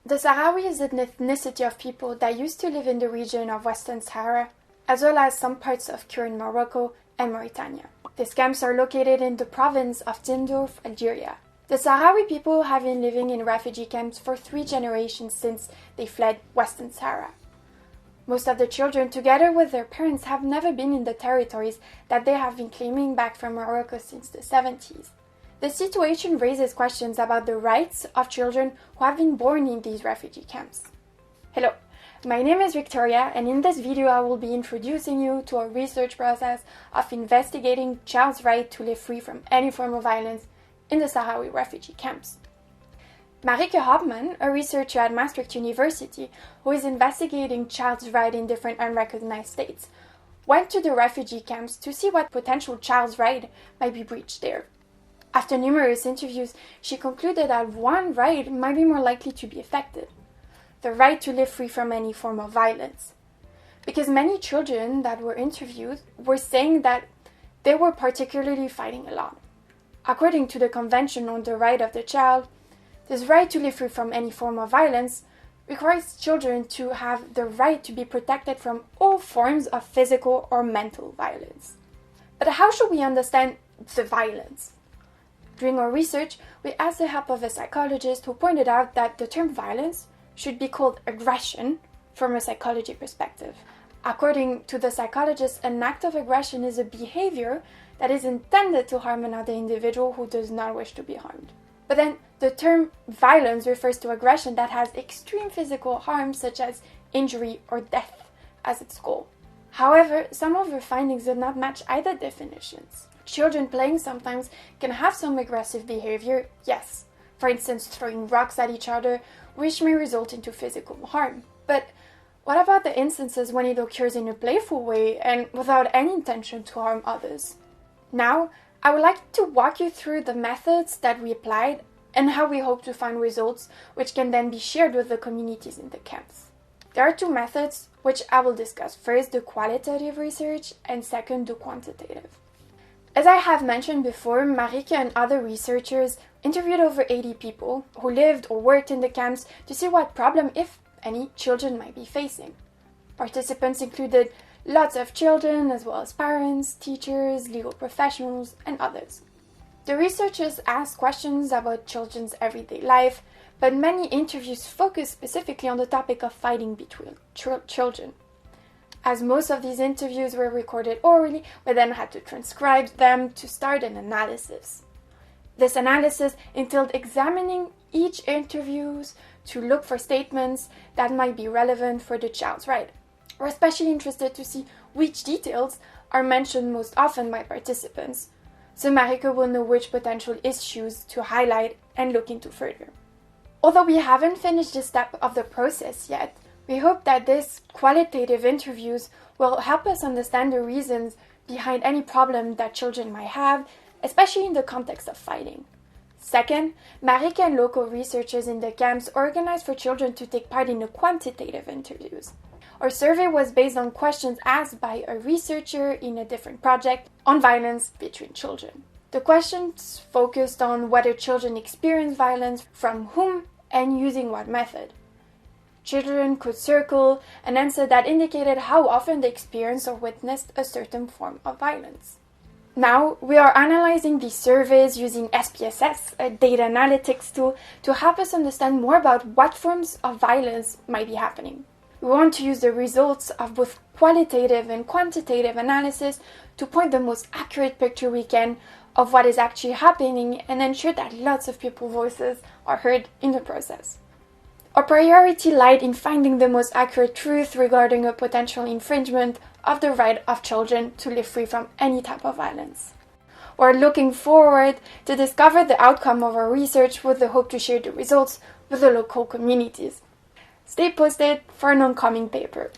The Sahrawi is an ethnicity of people that used to live in the region of Western Sahara, as well as some parts of current Morocco and Mauritania. These camps are located in the province of Tindouf, Algeria. The Sahrawi people have been living in refugee camps for 3 generations since they fled Western Sahara. Most of the children, together with their parents, have never been in the territories that they have been claiming back from Morocco since the 70s. The situation raises questions about the rights of children who have been born in these refugee camps. Hello, my name is Victoria, and in this video I will be introducing you to a research process of investigating child's right to live free from any form of violence in the Sahrawi refugee camps. Marieke Hauptmann, a researcher at Maastricht University who is investigating child's rights in different unrecognized states, went to the refugee camps to see what potential child's right might be breached there. After numerous interviews, she concluded that one right might be more likely to be affected: the right to live free from any form of violence. Because many children that were interviewed were saying that they were particularly fighting a lot. According to the Convention on the Right of the Child, this right to live free from any form of violence requires children to have the right to be protected from all forms of physical or mental violence. But how should we understand the violence? During our research, we asked the help of a psychologist who pointed out that the term violence should be called aggression from a psychology perspective. According to the psychologist, an act of aggression is a behavior that is intended to harm another individual who does not wish to be harmed. But then the term violence refers to aggression that has extreme physical harm, such as injury or death, as its goal. However, some of her findings did not match either definitions. Children playing sometimes can have some aggressive behavior, yes. For instance, throwing rocks at each other, which may result into physical harm. But what about the instances when it occurs in a playful way and without any intention to harm others? Now, I would like to walk you through the methods that we applied and how we hope to find results which can then be shared with the communities in the camps. There are 2 methods which I will discuss. First, the qualitative research, and second, the quantitative. As I have mentioned before, Marieke and other researchers interviewed over 80 people who lived or worked in the camps to see what problem, if any, children might be facing. Participants included lots of children, as well as parents, teachers, legal professionals, and others. The researchers asked questions about children's everyday life, but many interviews focused specifically on the topic of fighting between children. As most of these interviews were recorded orally, we then had to transcribe them to start an analysis. This analysis entailed examining each interview to look for statements that might be relevant for the child's right. We're especially interested to see which details are mentioned most often by participants, so Marieke will know which potential issues to highlight and look into further. Although we haven't finished this step of the process yet, we hope that these qualitative interviews will help us understand the reasons behind any problem that children might have, especially in the context of fighting. Second, Marieke and local researchers in the camps organized for children to take part in the quantitative interviews. Our survey was based on questions asked by a researcher in a different project on violence between children. The questions focused on whether children experience violence, from whom, and using what method. Children could circle an answer that indicated how often they experienced or witnessed a certain form of violence. Now, we are analyzing these surveys using SPSS, a data analytics tool, to help us understand more about what forms of violence might be happening. We want to use the results of both qualitative and quantitative analysis to point the most accurate picture we can of what is actually happening and ensure that lots of people's voices are heard in the process. Our priority lied in finding the most accurate truth regarding a potential infringement of the right of children to live free from any type of violence. We're looking forward to discover the outcome of our research with the hope to share the results with the local communities. Stay posted for an oncoming paper.